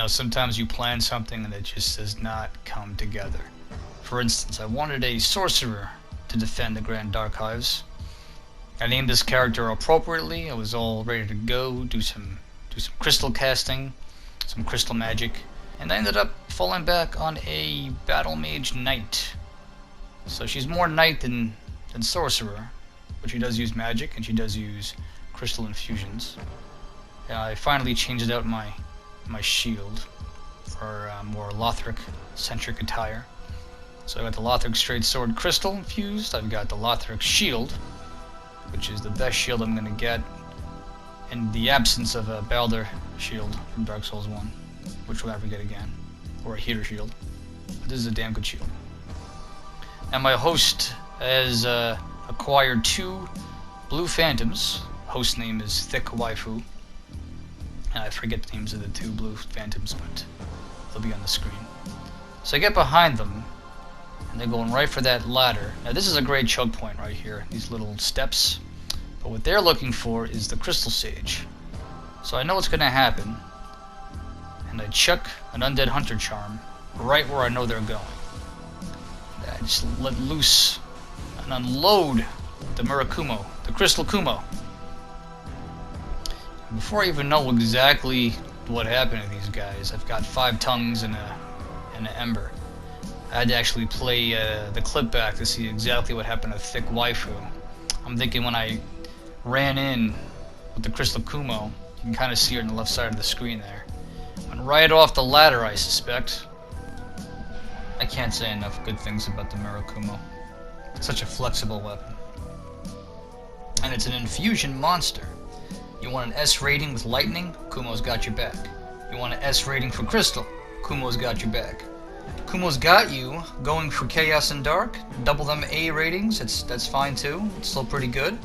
know, sometimes you plan something and it just does not come together. For instance, I wanted a sorcerer to defend the Grand Archives. I named this character appropriately. I was all ready to go, do some crystal casting, some crystal magic, and I ended up falling back on a battle mage knight. So she's more knight than sorcerer, but she does use magic and she does use crystal infusions. And I finally changed out my shield for more Lothric-centric attire. So I got the Lothric Straight Sword Crystal infused. I've got the Lothric Shield, which is the best shield I'm gonna get in the absence of a Baldur shield from Dark Souls 1, which we'll never get again, or a heater shield. But this is a damn good shield. And my host has acquired 2 blue phantoms. Host name is Thick Waifu. And I forget the names of the 2 blue phantoms, but they'll be on the screen. So I get behind them, and they're going right for that ladder. Now this is a great choke point right here, these little steps. But what they're looking for is the Crystal Sage. So I know what's going to happen, and I chuck an Undead Hunter Charm right where I know they're going. I just let loose and unload the Murakumo, the Crystal Kumo. Before I even know exactly what happened to these guys, I've got 5 tongues and an ember. I had to actually play the clip back to see exactly what happened to Thick Waifu. I'm thinking when I ran in with the Crystal Kumo, you can kind of see her on the left side of the screen there. Went right off the ladder, I suspect. I can't say enough good things about the Murakumo. It's such a flexible weapon. And it's an infusion monster. You want an S rating with lightning? Kumo's got your back. You want an S rating for crystal? Kumo's got your back. Kumo's got you going for chaos and dark. Double them A ratings. That's fine too. It's still pretty good.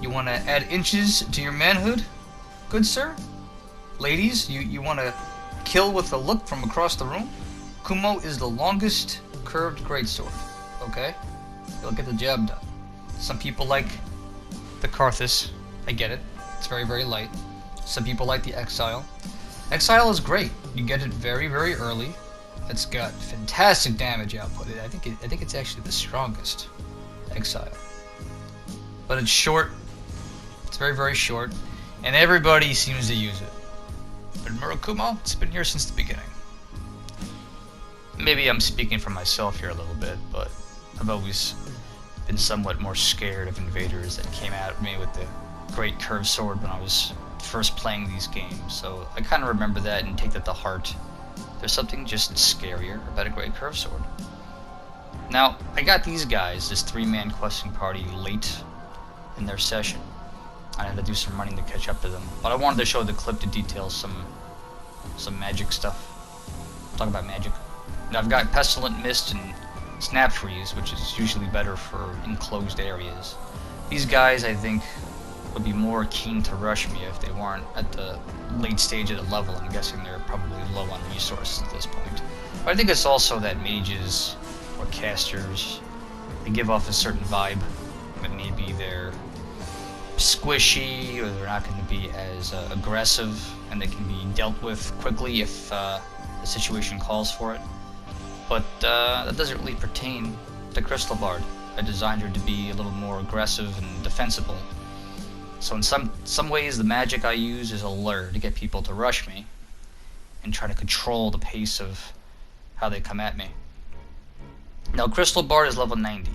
You want to add inches to your manhood? Good sir. Ladies, you want to kill with a look from across the room? Kumo is the longest curved greatsword. Okay? You'll get the job done. Some people like the Karthus. I get it. It's very, very light. Some people like the Exile. Exile is great. You get it very, very early. It's got fantastic damage output. I think it's actually the strongest Exile. But it's short. It's very, very short, and everybody seems to use it. But Murakumo, it's been here since the beginning. Maybe I'm speaking for myself here a little bit, but I've always been somewhat more scared of invaders that came at me with the great curved sword when I was first playing these games, so I kind of remember that and take that to heart. There's something just scarier about a great curved sword. Now, I got these guys, this 3-man questing party, late in their session. I had to do some running to catch up to them, but I wanted to show the clip to detail some magic stuff. Talk about magic. Now, I've got Pestilent Mist and Snap Freeze, which is usually better for enclosed areas. These guys, I think, would be more keen to rush me if they weren't at the late stage of the level. I'm guessing they're probably low on resources at this point. But I think it's also that mages or casters, they give off a certain vibe, but maybe they're squishy or they're not going to be as aggressive, and they can be dealt with quickly if the situation calls for it. But that doesn't really pertain to Crystal Bard. I designed her to be a little more aggressive and defensible. So in some ways, the magic I use is a lure to get people to rush me and try to control the pace of how they come at me. Now, Crystal Bard is level 90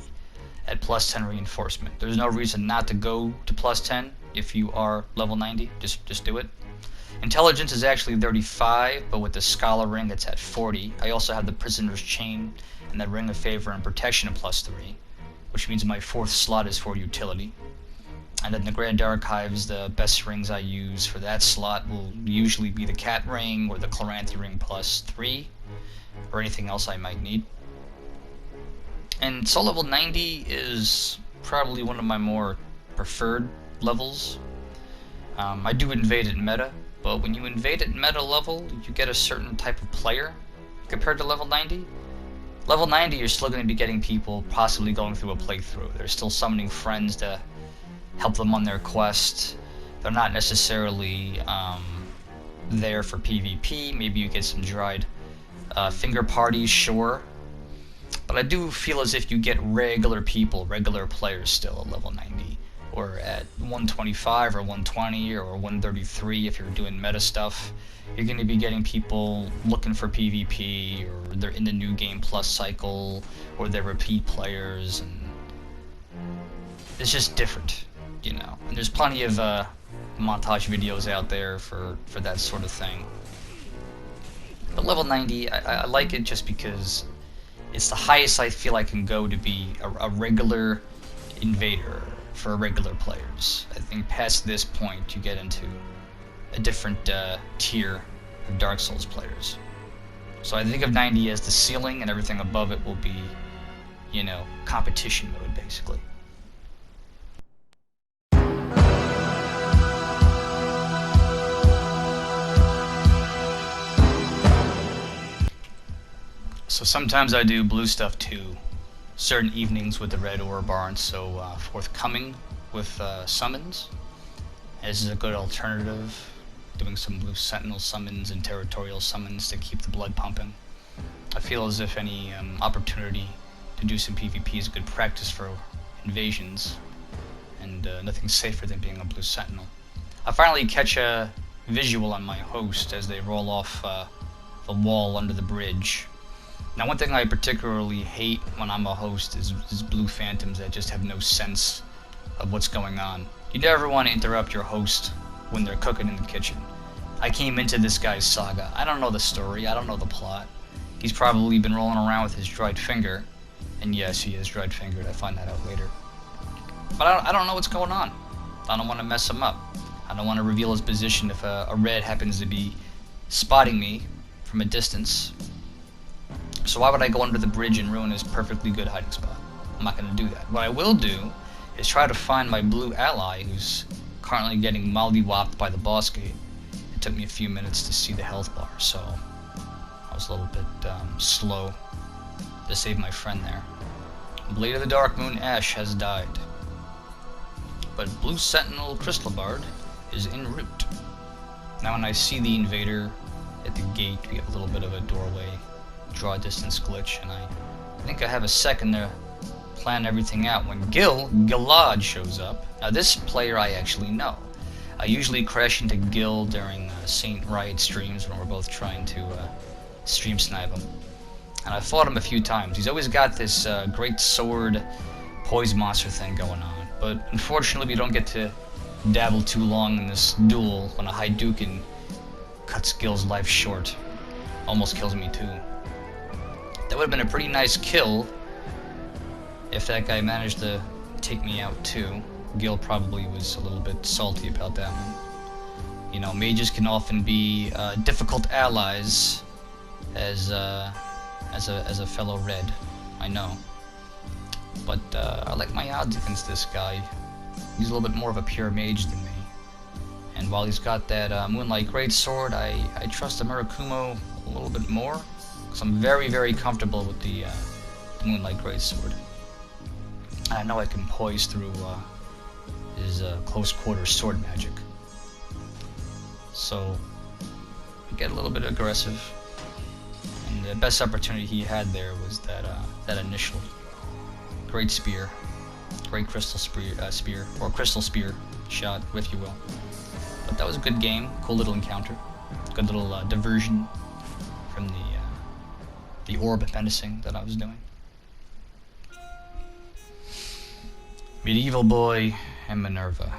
at plus 10 reinforcement. There's no reason not to go to plus 10 if you are level 90. Just do it. Intelligence is actually 35, but with the Scholar Ring, it's at 40. I also have the Prisoner's Chain and the Ring of Favor and Protection at plus 3, which means my 4th slot is for utility. And then the Grand Archives, the best rings I use for that slot will usually be the Cat Ring or the Chloranthy Ring plus 3, or anything else I might need. And Soul level 90 is probably one of my more preferred levels. I do invade at meta, but when you invade at meta level, you get a certain type of player compared to level 90. Level 90, you're still going to be getting people possibly going through a playthrough. They're still summoning friends to help them on their quest. They're not necessarily there for PvP. Maybe you get some dried finger parties, sure. But I do feel as if you get regular people, regular players still at level 90. Or at 125 or 120 or 133 if you're doing meta stuff. You're going to be getting people looking for PvP, or they're in the new game plus cycle, or they're repeat players, and it's just different, you know. And there's plenty of montage videos out there for that sort of thing. But level 90, I like it just because it's the highest I feel I can go to be a regular invader for regular players. I think past this point you get into a different tier of Dark Souls players. So I think of 90 as the ceiling, and everything above it will be, you know, competition mode basically. So sometimes I do blue stuff too. Certain evenings with the red orb aren't so forthcoming with summons. This is a good alternative, doing some blue sentinel summons and territorial summons to keep the blood pumping. I feel as if any opportunity to do some PvP is good practice for invasions, and nothing safer than being a blue sentinel. I finally catch a visual on my host as they roll off the wall under the bridge. Now, one thing I particularly hate when I'm a host is blue phantoms that just have no sense of what's going on. You never want to interrupt your host when they're cooking in the kitchen. I came into this guy's saga. I don't know the story. I don't know the plot. He's probably been rolling around with his dried finger. And yes, he is dried fingered. I find that out later. But I don't know what's going on. I don't want to mess him up. I don't want to reveal his position if a red happens to be spotting me from a distance. So why would I go under the bridge and ruin his perfectly good hiding spot? I'm not going to do that. What I will do is try to find my blue ally who's currently getting mollywopped by the boss gate. It took me a few minutes to see the health bar, so I was a little bit slow to save my friend there. Blade of the Dark Moon Ash has died. But Blue Sentinel Crystal Bard is en route. Now when I see the invader at the gate, we have a little bit of a doorway draw distance glitch, and I think I have a second to plan everything out when Gilad shows up. Now this player I actually know. I usually crash into Gil during Saint Riot streams when we're both trying to stream snipe him. And I've fought him a few times. He's always got this great sword poise monster thing going on. But unfortunately we don't get to dabble too long in this duel when a Hadouken cuts Gil's life short. Almost kills me too. That would have been a pretty nice kill if that guy managed to take me out too. Gil probably was a little bit salty about that one. You know, mages can often be difficult allies as a fellow red. I know, but I like my odds against this guy. He's a little bit more of a pure mage than me, and while he's got that Moonlight Greatsword, I trust the Murakumo a little bit more. So I'm very, very comfortable with the Moonlight Greatsword. I know I can poise through his close quarter sword magic. So we get a little bit aggressive, and the best opportunity he had there was that initial great spear, great crystal spear, or crystal spear shot, if you will. But that was a good game, cool little encounter, good little diversion from the Orb Menacing that I was doing. Medieval Boy and Minerva.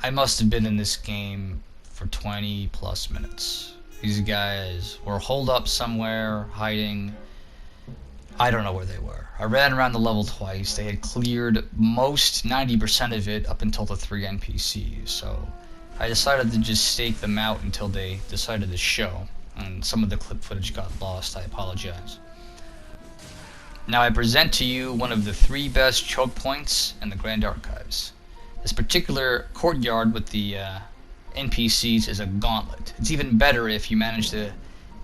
I must have been in this game for 20 plus minutes. These guys were holed up somewhere, hiding. I don't know where they were. I ran around the level twice. They had cleared most 90% of it up until the 3 NPCs, so I decided to just stake them out until they decided to show, and some of the clip footage got lost. I apologize. Now I present to you one of the 3 best choke points in the Grand Archives. This particular courtyard with the NPCs is a gauntlet. It's even better if you manage to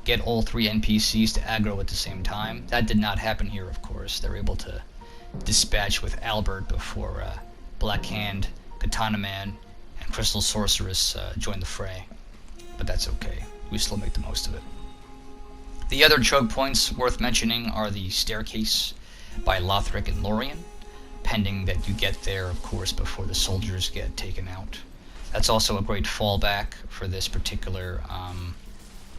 get all 3 NPCs to aggro at the same time. That did not happen here, of course. They were able to dispatch with Albert before Black Hand, Katana Man, and Crystal Sorceress joined the fray. But that's okay. we still make the most of it. The other choke points worth mentioning are the staircase by Lothric and Lorien, pending that you get there, of course, before the soldiers get taken out. That's also a great fallback for this particular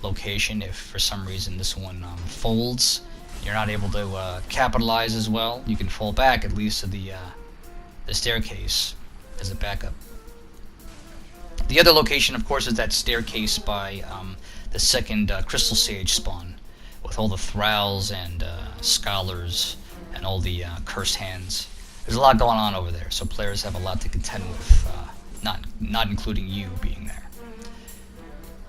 location. If for some reason this one folds, you're not able to capitalize as well, you can fall back at least to the staircase as a backup. The other location, of course, is that staircase by the second Crystal Sage spawn, with all the thralls and scholars and all the cursed hands. There's a lot going on over there, so players have a lot to contend with, not including you being there.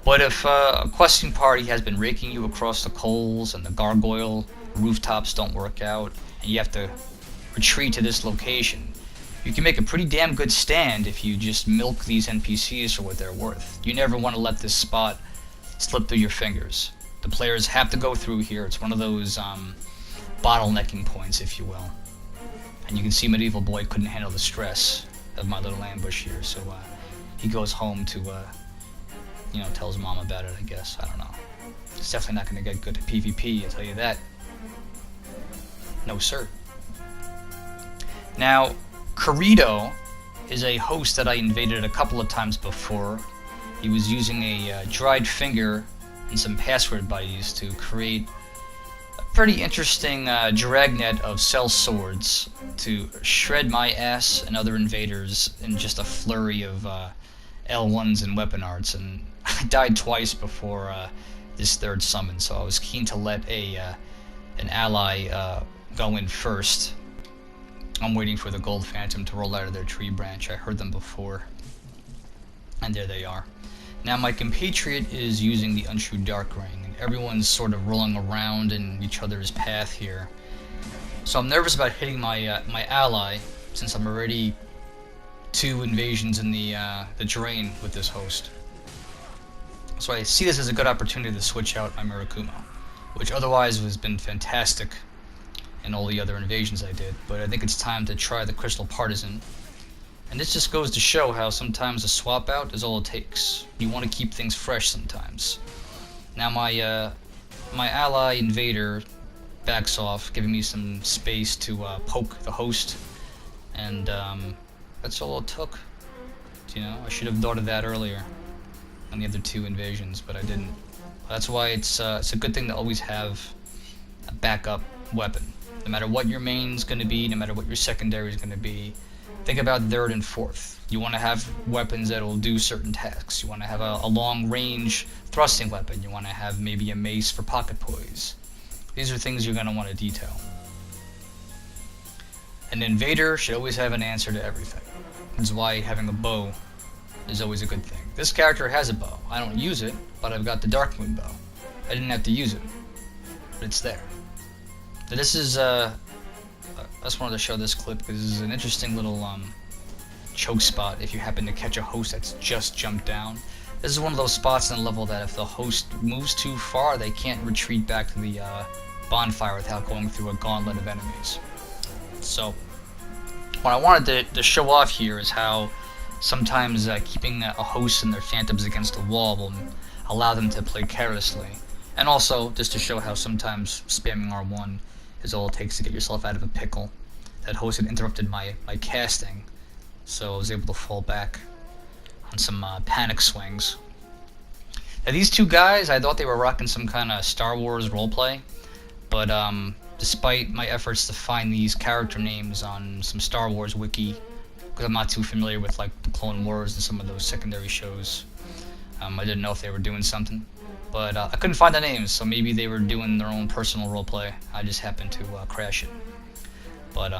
But if a questing party has been raking you across the coals and the gargoyle rooftops don't work out, and you have to retreat to this location, you can make a pretty damn good stand if you just milk these NPCs for what they're worth. You never want to let this spot slip through your fingers. The players have to go through here. It's one of those bottlenecking points, if you will. And you can see Medieval Boy couldn't handle the stress of my little ambush here, so he goes home to, you know, tell his mom about it, I guess. I don't know. It's definitely not going to get good at PvP, I'll tell you that. No, sir. Now, Corrido is a host that I invaded a couple of times before. He was using a dried finger and some password buddies to create a pretty interesting dragnet of cell swords to shred my ass and other invaders in just a flurry of L1s and weapon arts, and I died twice before this third summon, so I was keen to let an ally go in first. I'm waiting for the Gold Phantom to roll out of their tree branch. I heard them before, and there they are. Now my compatriot is using the Untrue Dark Ring, and everyone's sort of rolling around in each other's path here. So I'm nervous about hitting my my ally, since I'm already 2 invasions in the drain with this host. So I see this as a good opportunity to switch out my Murakumo, which otherwise has been fantastic in all the other invasions I did, but I think it's time to try the Crystal Partisan. And this just goes to show how sometimes a swap out is all it takes. You want to keep things fresh sometimes. Now my my ally invader backs off, giving me some space to poke the host, and that's all it took. You know, I should have thought of that earlier on the other 2 invasions, but I didn't. That's why it's a good thing to always have a backup weapon. No matter what your main's going to be, no matter what your secondary is going to be, think about 3rd and 4th. You want to have weapons that will do certain tasks. You want to have a long-range thrusting weapon. You want to have maybe a mace for pocket poise. These are things you're going to want to detail. An invader should always have an answer to everything. That's why having a bow is always a good thing. This character has a bow. I don't use it, but I've got the Darkmoon bow. I didn't have to use it, but it's there. But this is, I just wanted to show this clip because this is an interesting little choke spot if you happen to catch a host that's just jumped down. This is one of those spots in the level that if the host moves too far, they can't retreat back to the bonfire without going through a gauntlet of enemies. So, what I wanted to show off here is how sometimes keeping a host and their phantoms against a wall will allow them to play carelessly. And also, just to show how sometimes spamming R1 is all it takes to get yourself out of a pickle. That host had interrupted my casting, so I was able to fall back on some panic swings. Now these 2 guys, I thought they were rocking some kind of Star Wars roleplay, but despite my efforts to find these character names on some Star Wars wiki, because I'm not too familiar with like the Clone Wars and some of those secondary shows, I didn't know if they were doing something. But I couldn't find the names, so maybe they were doing their own personal roleplay. I just happened to crash it. But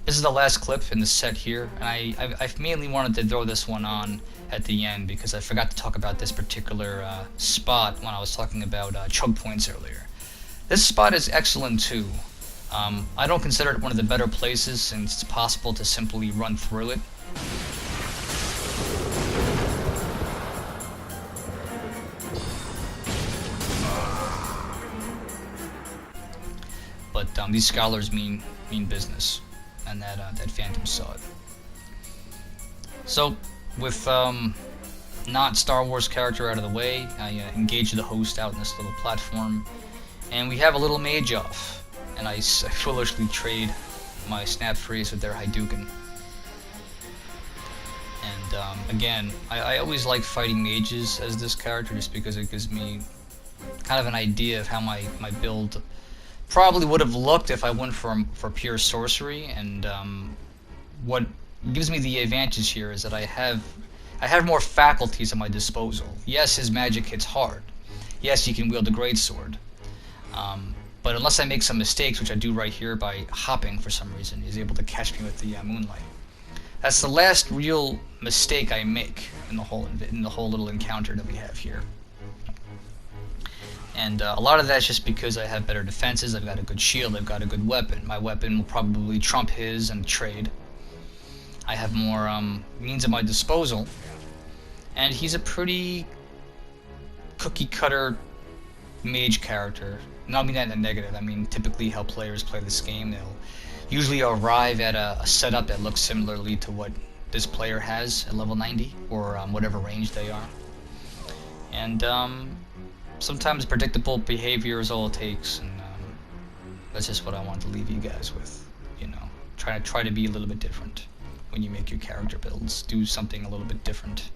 this is the last clip in the set here, and I mainly wanted to throw this one on at the end because I forgot to talk about this particular spot when I was talking about choke points earlier. This spot is excellent too. I don't consider it one of the better places since it's possible to simply run through it. But these scholars mean business, and that Phantom saw it. So, with not Star Wars character out of the way. I engage the host out in this little platform, and we have a little mage off, and I foolishly trade my snap freeze with their Hadouken. And again, I always like fighting mages as this character just because it gives me kind of an idea of how my build probably would have looked if I went for pure sorcery. And what gives me the advantage here is that I have more faculties at my disposal. Yes, his magic hits hard. Yes, he can wield a greatsword. But unless I make some mistakes, which I do right here by hopping for some reason, he's able to catch me with the moonlight. That's the last real mistake I make in the whole little encounter that we have here. And a lot of that's just because I have better defenses. I've got a good shield. I've got a good weapon. My weapon will probably trump his and trade. I have more means at my disposal, and he's a pretty cookie-cutter mage character. And I don't mean that in a negative. I mean typically how players play this game. They'll usually arrive at a setup that looks similarly to what this player has at level 90, or whatever range they are. And sometimes predictable behavior is all it takes, and that's just what I want to leave you guys with. You know, try to be a little bit different when you make your character builds. Do something a little bit different.